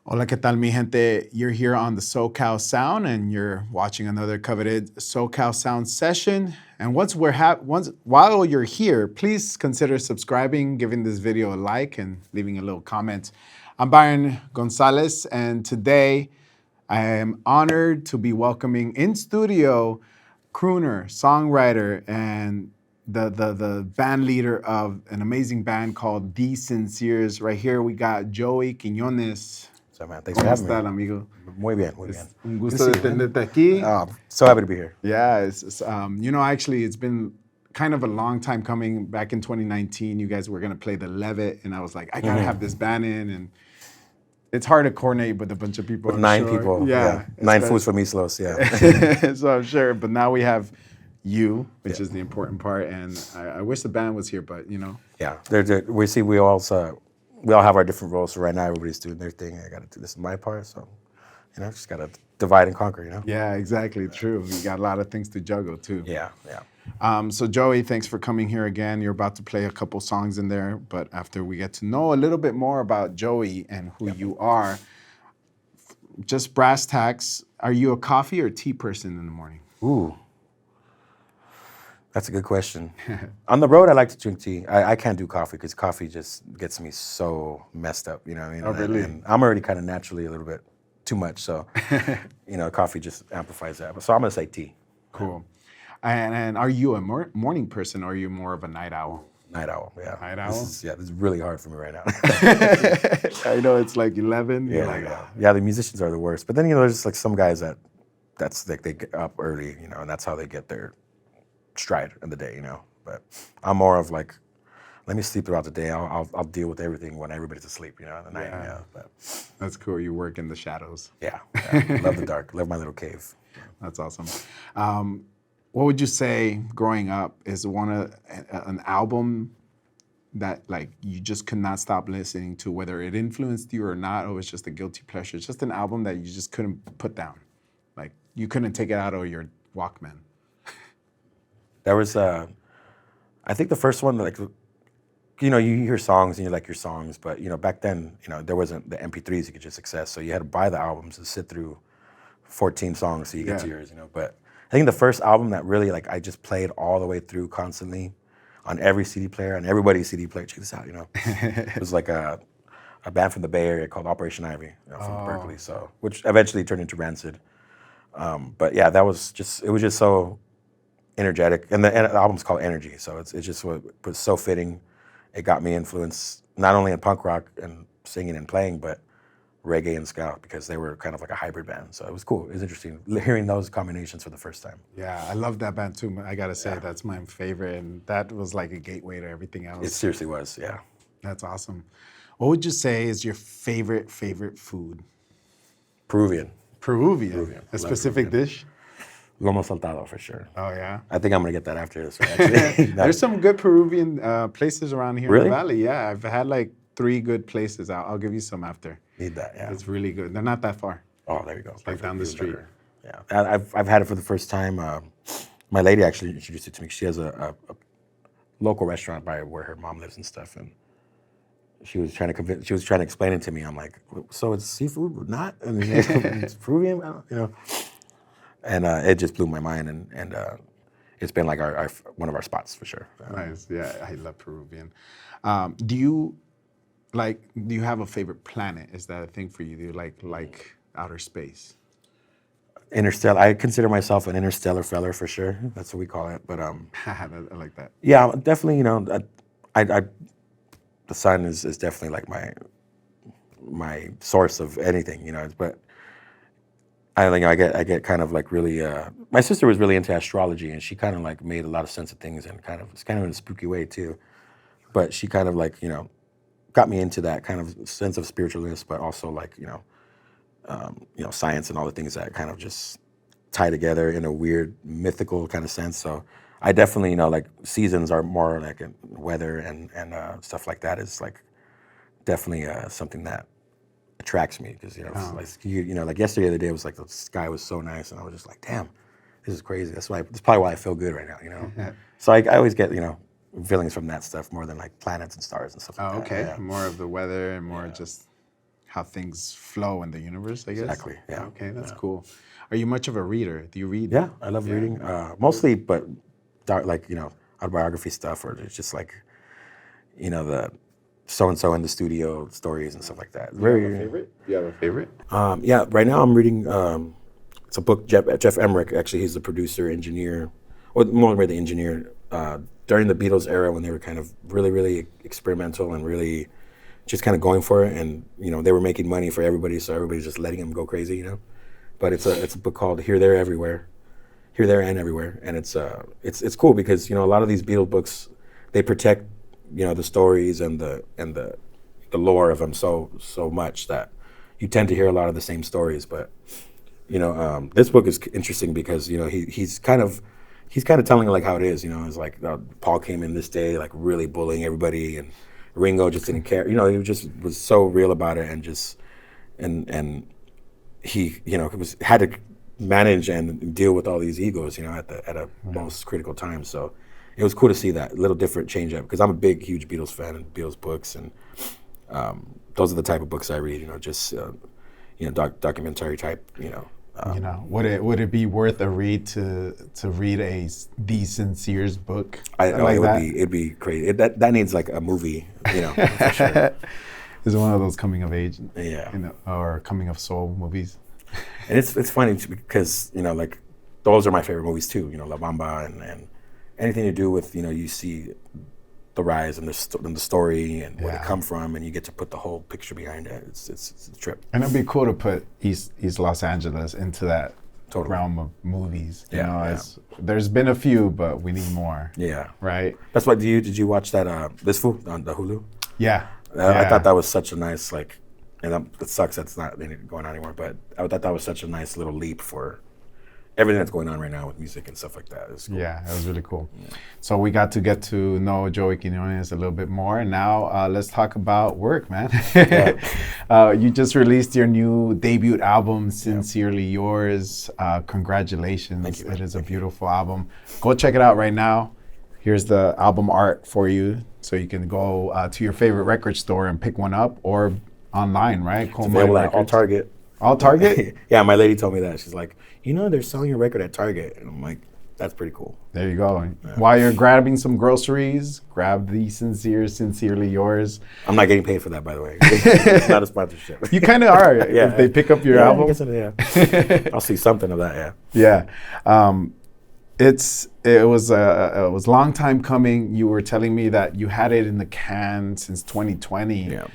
Hola, ¿qué tal, mi gente? You're here on the SoCal Sound, and you're watching another coveted SoCal Sound session. And while you're here, please consider subscribing, giving this video a like, and leaving a little comment. I'm Byron Gonzalez, and today I am honored to be welcoming in studio crooner, songwriter, and the band leader of an amazing band called Thee Sinseers. Right here, we got Joey Quiñones. So, man, thanks for having me. Amigo? Muy bien, muy bien. Un gusto de tenerte aquí. So happy to be here. Yeah, actually, it's been kind of a long time coming. Back in 2019, you guys were gonna play the Levitt, and I was like, I gotta have this band in, and it's hard to coordinate with a bunch of people. With 9 people, yeah. 9 foods for Mislos, yeah. So I'm sure, but now we have you, which is the important part, and I wish the band was here, but Yeah, we all have our different roles. So right now, everybody's doing their thing. I got to do this in my part, so just got to divide and conquer. Yeah, exactly. True. You got a lot of things to juggle too. Yeah. So Joey, thanks for coming here again. You're about to play a couple songs in there, but after we get to know a little bit more about Joey and who you are, just brass tacks, are you a coffee or tea person in the morning? Ooh, that's a good question. On the road, I like to drink tea. I can't do coffee because coffee just gets me so messed up. You know what I mean? Oh, really? And I'm already kind of naturally a little bit too much, so coffee just amplifies that. So I'm gonna say tea. Cool. And are you a morning person or are you more of a night owl? Night owl, yeah. Night owl? This is really hard for me right now. I know it's like 11. Yeah, the musicians are the worst. But then, there's like some guys that's like they get up early, and that's how they get their stride in the day, But I'm more of like, let me sleep throughout the day. I'll deal with everything when everybody's asleep, in the night. Yeah. But that's cool. You work in the shadows. Yeah. Love the dark. Love my little cave. That's awesome. What would you say growing up is an album that like you just could not stop listening to, whether it influenced you or not, or it's just a guilty pleasure? It's just an album that you just couldn't put down. Like you couldn't take it out of your Walkman. There was, I think the first one, like, you hear songs and you like your songs, but, back then, there wasn't the MP3s you could just access. So you had to buy the albums and sit through 14 songs so you get to yours, But I think the first album that really, like, I just played all the way through constantly on every CD player, and everybody's CD player, check this out, It was like a band from the Bay Area called Operation Ivy, from Berkeley, which eventually turned into Rancid. But yeah, it was just so energetic, and the album's called Energy, so it just was so fitting. It got me influenced not only in punk rock and singing and playing, but reggae and ska, because they were kind of like a hybrid band. So it was cool. It was interesting hearing those combinations for the first time. Yeah, I love that band too. I gotta say, that's my favorite, and that was like a gateway to everything else. It seriously was, yeah. That's awesome. What would you say is your favorite food? Peruvian. A specific dish? Lomo saltado, for sure. Oh, yeah? I think I'm going to get that after this, actually. There's some good Peruvian places around here really? in the valley. Yeah, I've had like 3 good places. I'll give you some after. Need that, yeah. It's really good. They're not that far. Oh, there you go. It's like down the street. Better. Yeah, I've had it for the first time. My lady actually introduced it to me. She has a local restaurant by where her mom lives and stuff, and she was trying to explain it to me. I'm like, so it's seafood, not? And it's Peruvian, And it just blew my mind, and it's been like our one of our spots for sure. Nice, yeah, I love Peruvian. Do you have a favorite planet? Is that a thing for you? Do you like outer space? Interstellar. I consider myself an interstellar feller for sure. That's what we call it. But I like that. Yeah, definitely. The sun is definitely like my source of anything. But I get kind of like really. My sister was really into astrology, and she kind of like made a lot of sense of things, and it's kind of in a spooky way too. But she kind of like got me into that kind of sense of spiritualness, but also like science and all the things that kind of just tie together in a weird mythical kind of sense. So I definitely like seasons are more like weather and stuff like that is like definitely something that attracts me, because like yesterday, the other day was like the sky was so nice, and I was just like, damn, this is crazy. That's probably why I feel good right now. So I always get feelings from that stuff more than like planets and stars and stuff like that. Okay. Yeah. More of the weather and more just how things flow in the universe, I guess. Exactly. Yeah. Okay, that's cool. Are you much of a reader? Do you read? Yeah, I love reading. Mostly, but like autobiography stuff, or it's just like the so and so in the studio stories and stuff like that. Do you have a favorite? Yeah, right now I'm reading. It's a book. Jeff Emmerich, actually, he's the producer, engineer, or more the engineer during the Beatles era when they were kind of really, really experimental and really just kind of going for it. And they were making money for everybody, so everybody's just letting them go crazy. But it's a book called Here, There, Everywhere, Here, There, and Everywhere, and it's cool because a lot of these Beatles books, they protect the stories and the lore of them so much that you tend to hear a lot of the same stories. But this book is interesting because he's kind of telling it like how it is. It's like Paul came in this day like really bullying everybody, and Ringo just didn't care. He just was so real about it, and just and he had to manage and deal with all these egos at a most critical time. So it was cool to see that little different change up because I'm a huge Beatles fan and Beatles books, and those are the type of books I read. Just documentary type. Would it be worth a read to read a Thee Sinseers book? It'd be crazy. That needs like a movie. For sure. Is one of those coming of age, or coming of soul movies. And it's funny because like those are my favorite movies too. La Bamba and anything to do with you see the rise and the story and where they come from, and you get to put the whole picture behind it. It's a trip. And it'd be cool to put East Los Angeles into that realm of movies. There's been a few, but we need more. Yeah. Right. That's why. Did you watch that This Fool on the Hulu? Yeah. I thought that was such a nice and it sucks that's not going on anymore. But I thought that was such a nice little leap for everything that's going on right now with music and stuff like that. It was cool. Yeah, it was really cool. Yeah. So we got to get to know Joey Quiñones a little bit more. And now let's talk about work, man. You just released your new debut album, Sincerely Yours. Congratulations. Thank you. It is a beautiful album. Go check it out right now. Here's the album art for you. So you can go to your favorite record store and pick one up, or online, right? It's available at all Target. All Target? Yeah, my lady told me that. She's like, they're selling your record at Target. And I'm like, that's pretty cool. There you go. Yeah. While you're grabbing some groceries, grab Thee Sinseers, Sincerely Yours. I'm not getting paid for that, by the way. It's not a sponsorship. You kind of are. If they pick up your album. I guess I'll see something of that, yeah. It was a long time coming. You were telling me that you had it in the can since 2020. Yeah.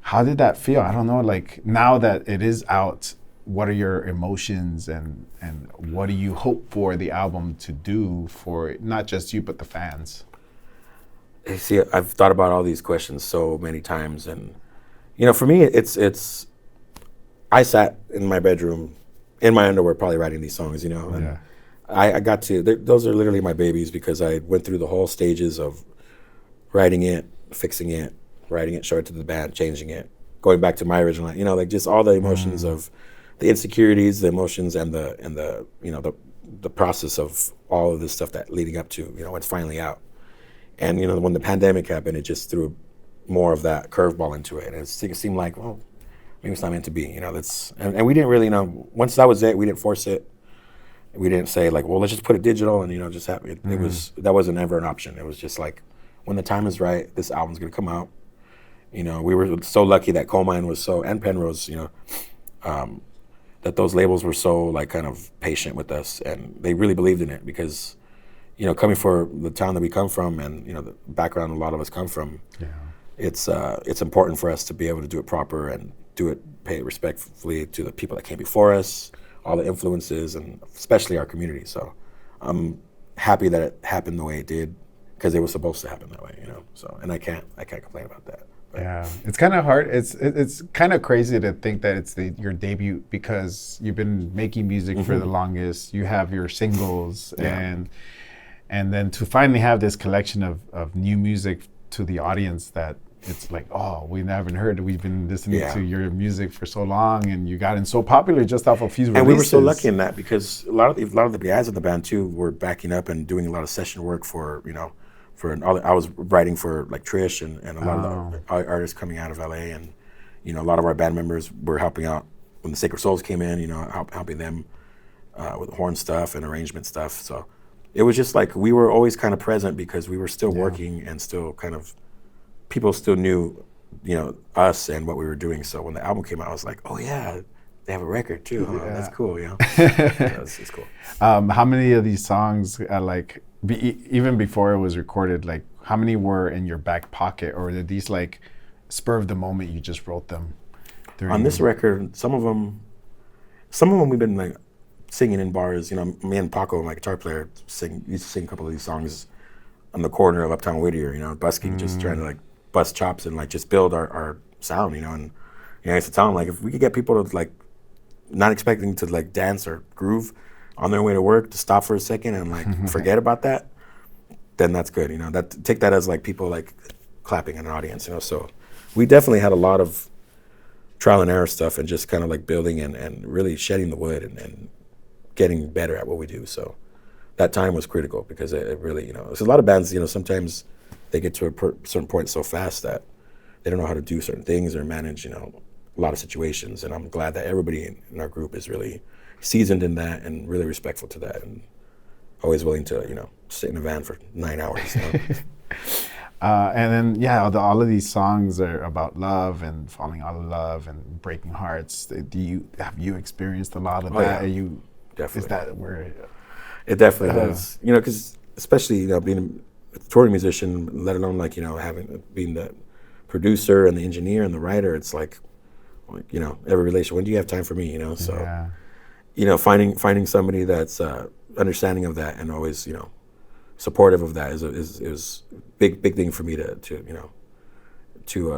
How did that feel? I don't know, like now that it is out, what are your emotions and what do you hope for the album to do for not just you, but the fans? See, I've thought about all these questions so many times, and for me, it's I sat in my bedroom in my underwear probably writing these songs, and I got to, those are literally my babies because I went through the whole stages of writing it, fixing it, writing it, showing it to the band, changing it, going back to my original, just all the emotions of the insecurities, the emotions, and the process of all of this stuff that leading up to, it's finally out. And, when the pandemic happened, it just threw more of that curveball into it. And it seemed like, well, maybe it's not meant to be, and we didn't really know. Once that was it, we didn't force it. We didn't say like, well, let's just put it digital and, just have it. That wasn't ever an option. It was just like, when the time is right, this album's going to come out. We were so lucky that Coal Mine was and Penrose, that those labels were so like kind of patient with us, and they really believed in it because, coming from the town that we come from and, the background a lot of us come from, it's important for us to be able to do it proper and pay it respectfully to the people that came before us, all the influences, and especially our community. So I'm happy that it happened the way it did because it was supposed to happen that way, So, and I can't complain about that. But. Yeah, it's kind of hard. It's kind of crazy to think that it's your debut because you've been making music for the longest. You have your singles, and then to finally have this collection of new music to the audience that it's like, oh, we haven't heard it. We've been listening to your music for so long, and you gotten so popular just off a few releases. And we were so lucky in that because a lot of the guys in the band too were backing up and doing a lot of session work for I was writing for like Trish and a lot of the artists coming out of LA, and a lot of our band members were helping out when the Sacred Souls came in, helping them with horn stuff and arrangement stuff. So it was just like we were always kind of present because we were still working and still kind of, people still knew, us and what we were doing. So when the album came out, I was like, oh yeah, they have a record too. Huh? That's cool, it's cool. How many of these songs, even before it was recorded, like how many were in your back pocket, or did these like spur of the moment you just wrote them? On this record, some of them we've been like singing in bars. Me and Paco, my guitar player, used to sing a couple of these songs on the corner of Uptown Whittier, busking, just trying to like bust chops and like just build our sound, and I used to tell him, like, if we could get people to like not expecting to like dance or groove on their way to work to stop for a second and like forget about that, then that's good. Take that as like people like clapping in an audience. So we definitely had a lot of trial and error stuff and just kind of like building and really shedding the wood and getting better at what we do. So that time was critical because it really, there's a lot of bands, sometimes they get to a certain point so fast that they don't know how to do certain things or manage, a lot of situations. And I'm glad that everybody in our group is really seasoned in that and really respectful to that and always willing to, sit in a van for 9 hours. And then, all of these songs are about love and falling out of love and breaking hearts. Have you experienced a lot of that? Yeah. Are you, definitely. Is that where? It definitely does. Because especially, being a touring musician, let alone like, being the producer and the engineer and the writer, it's like every relation, when do you have time for me, So, finding somebody that's understanding of that and always, supportive of that is big thing for me to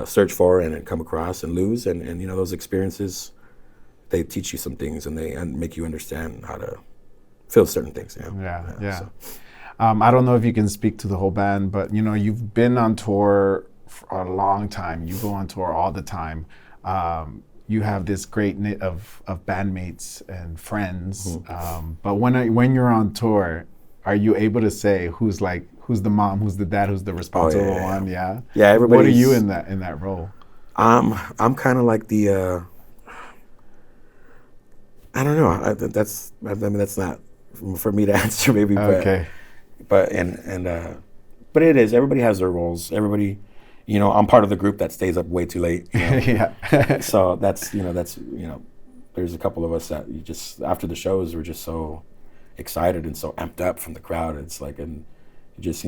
search for and come across and lose. And those experiences, they teach you some things and they make you understand how to feel certain things. So. I don't know if you can speak to the whole band, but you've been on tour for a long time. You go on tour all the time. You have this great knit of bandmates and friends. But when you're on tour, are you able to say who's the mom, who's the dad, who's the responsible one? Yeah. Everybody. What are you in that role? I'm kind of like the. I don't know. That's not for me to answer, maybe. Okay. But it is. Everybody has their roles. Everybody, I'm part of the group that stays up way too late. Yeah. So that's there's a couple of us that you just after the shows we're just so excited and so amped up from the crowd. It's like and just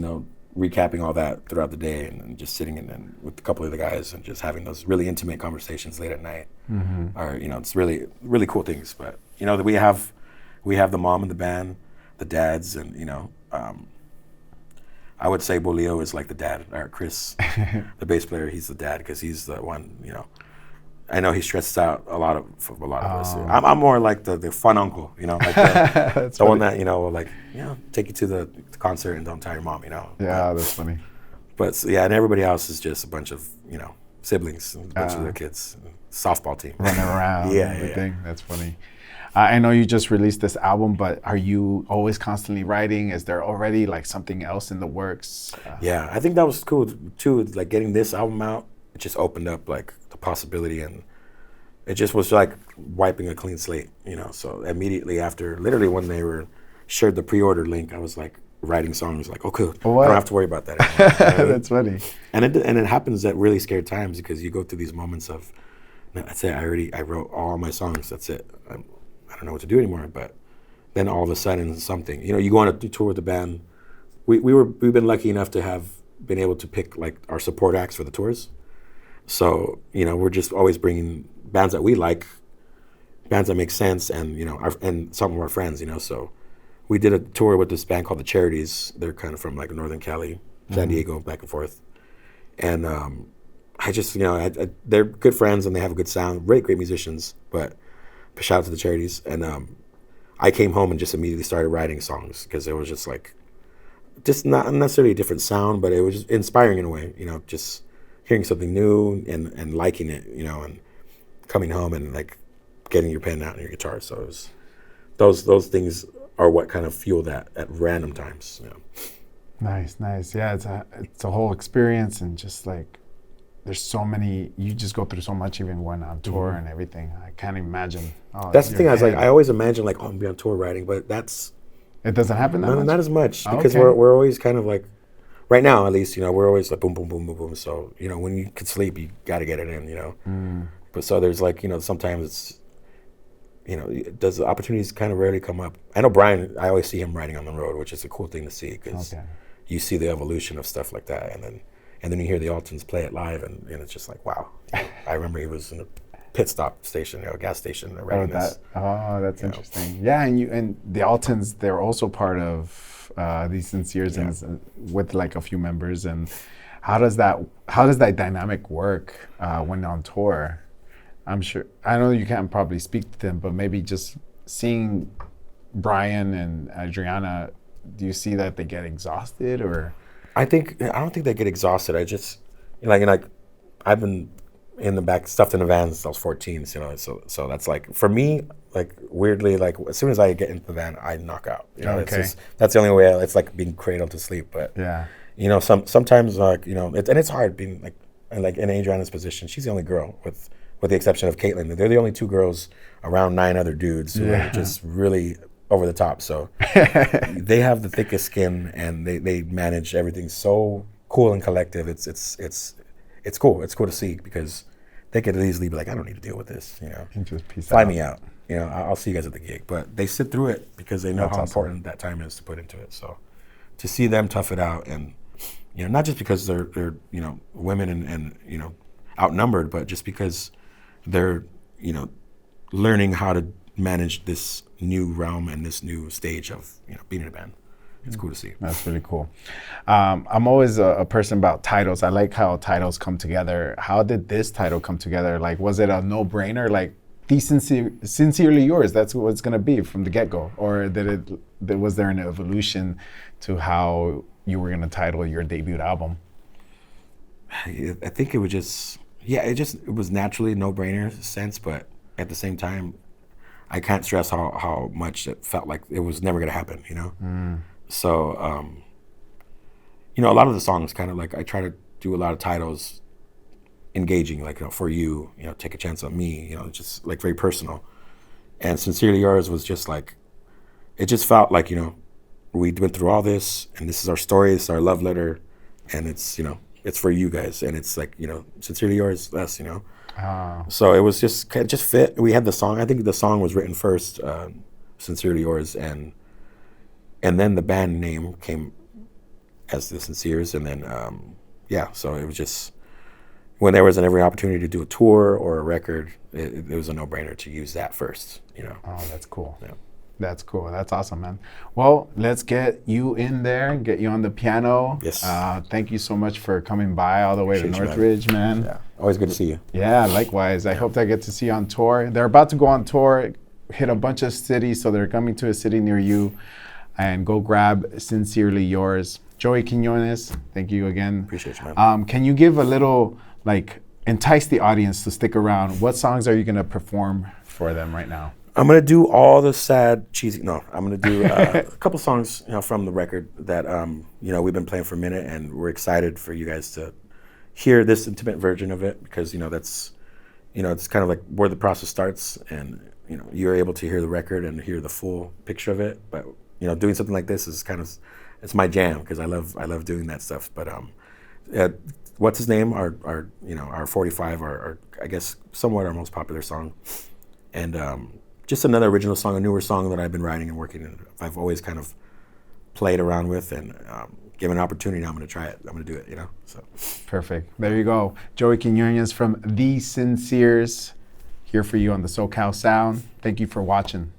recapping all that throughout the day and just sitting in with a couple of the guys and just having those really intimate conversations late at night. Or it's really really cool things. But that we have the mom in the band, the dads, and I would say Bolillo is like the dad, or Chris, the bass player. He's the dad because he's the one. I know he stresses out a lot of us. I'm more like the fun uncle, like the one that will like take you to the concert and don't tell your mom, That's funny. But and everybody else is just a bunch of siblings, and a bunch of their kids, softball team running around. Yeah. Everything. That's funny. I know you just released this album, but are you always constantly writing? Is there already like something else in the works? Yeah, I think that was cool too. Like getting this album out, it just opened up like the possibility, and it just was like wiping a clean slate, So immediately after, literally when they shared the pre-order link, I was like writing songs like, oh, cool, I don't have to worry about that anymore. That's funny. And it happens at really scared times because you go through these moments of, that's it, I wrote all my songs, that's it. I don't know what to do anymore, but then all of a sudden something, you go on a tour with the band. We've been lucky enough to have been able to pick like our support acts for the tours. So, we're just always bringing bands that we like, bands that make sense, and, and some of our friends, So we did a tour with this band called the Charities. They're kind of from like Northern Cali, San Diego, back and forth. And I just, they're good friends and they have a good sound, great musicians, but shout out to the Charities. And I came home and just immediately started writing songs because it was just like, just not necessarily a different sound, but it was just inspiring in a way, just hearing something new and liking it, and coming home and like getting your pen out and your guitar. So it was, those things are what kind of fuel that at random times. Nice. Yeah, it's a whole experience and just like there's so many. You just go through so much, even when on tour and everything. I can't imagine. Oh, That's the your thing. I was like, head. I always imagine like, oh, I'm gonna be on tour writing, but that's It doesn't happen that much. not as much because Okay. we're always kind of like, right now at least, we're always like boom, boom, boom, boom, boom. So when you can sleep, you got to get it in. But so there's like sometimes it's does the opportunities kind of rarely come up. I know Brian. I always see him writing on the road, which is a cool thing to see because Okay. you see the evolution of stuff like that, and then you hear the Altons play it live, and it's just like wow. I remember he was in a pit stop station, a gas station, writing this. That's interesting. Yeah, and the Altons, they're also part of Thee Sinseers and with like a few members. And how does that dynamic work when on tour? I'm sure, I know you can't probably speak to them, but maybe just seeing Brian and Adriana, do you see that they get exhausted or? I don't think they get exhausted. I just like I've been in the back, stuffed in the van since I was 14. So that's like for me, like weirdly, like as soon as I get into the van, I knock out. It's that's the only way. It's like being cradled to sleep. But sometimes like it's hard being like in Adriana's position. She's the only girl with the exception of Caitlin. They're the only two girls around 9 other dudes who are just really over the top. So they have the thickest skin and they manage everything so cool and collective. It's cool. It's cool to see because they could easily be like, I don't need to deal with this. And just peace Fly out. me out. I'll see you guys at the gig. But they sit through it because they know That's how awesome. important that time is to put into it. So to see them tough it out and not just because they're women and outnumbered, but just because they're learning how to manage this new realm and this new stage of being in a band. It's cool to see. That's really cool. I'm always a person about titles. I like how titles come together. How did this title come together? Like, was it a no-brainer? Like, Sincerely Yours, that's what it's going to be from the get-go? Or was there an evolution to how you were going to title your debut album? I think it was just, it was naturally no-brainer sense, but at the same time, I can't stress how much it felt like it was never going to happen, So, a lot of the songs kind of like I try to do a lot of titles engaging, like for you, take a chance on me, just like very personal. And Sincerely Yours was just like, it just felt like we went through all this, and this is our story, it's our love letter, and it's it's for you guys, and it's like Sincerely Yours, us, So it was just it just fit. We had the song. I think the song was written first, Sincerely Yours, and then the band name came as The Sinseers, and then so it was just when there was every opportunity to do a tour or a record, it was a no-brainer to use that first. Oh, that's cool. Yeah. That's cool. That's awesome, man. Well, let's get you in there, get you on the piano. Yes. Thank you so much for coming by all the way Appreciate to you, Northridge, man. Yeah, always good to see you. Yeah, likewise. I hope I get to see you on tour. They're about to go on tour, hit a bunch of cities, so they're coming to a city near you. And go grab Sincerely Yours. Joey Quiñones, thank you again. Appreciate you, man. Can you give a little, entice the audience to stick around? What songs are you going to perform for them right now? I'm gonna do all the sad, cheesy. No, I'm gonna do a couple songs, from the record that we've been playing for a minute, and we're excited for you guys to hear this intimate version of it because that's, it's kind of like where the process starts, and you're able to hear the record and hear the full picture of it. But doing something like this is kind of, it's my jam because I love doing that stuff. But what's his name? Our 45, our I guess somewhat our most popular song, and just another original song, a newer song that I've been writing and working in. I've always kind of played around with, and given an opportunity, I'm going to try it. I'm going to do it, So Perfect. There you go. Joey Quiñones from Thee Sinseers, here for you on the SoCal Sound. Thank you for watching.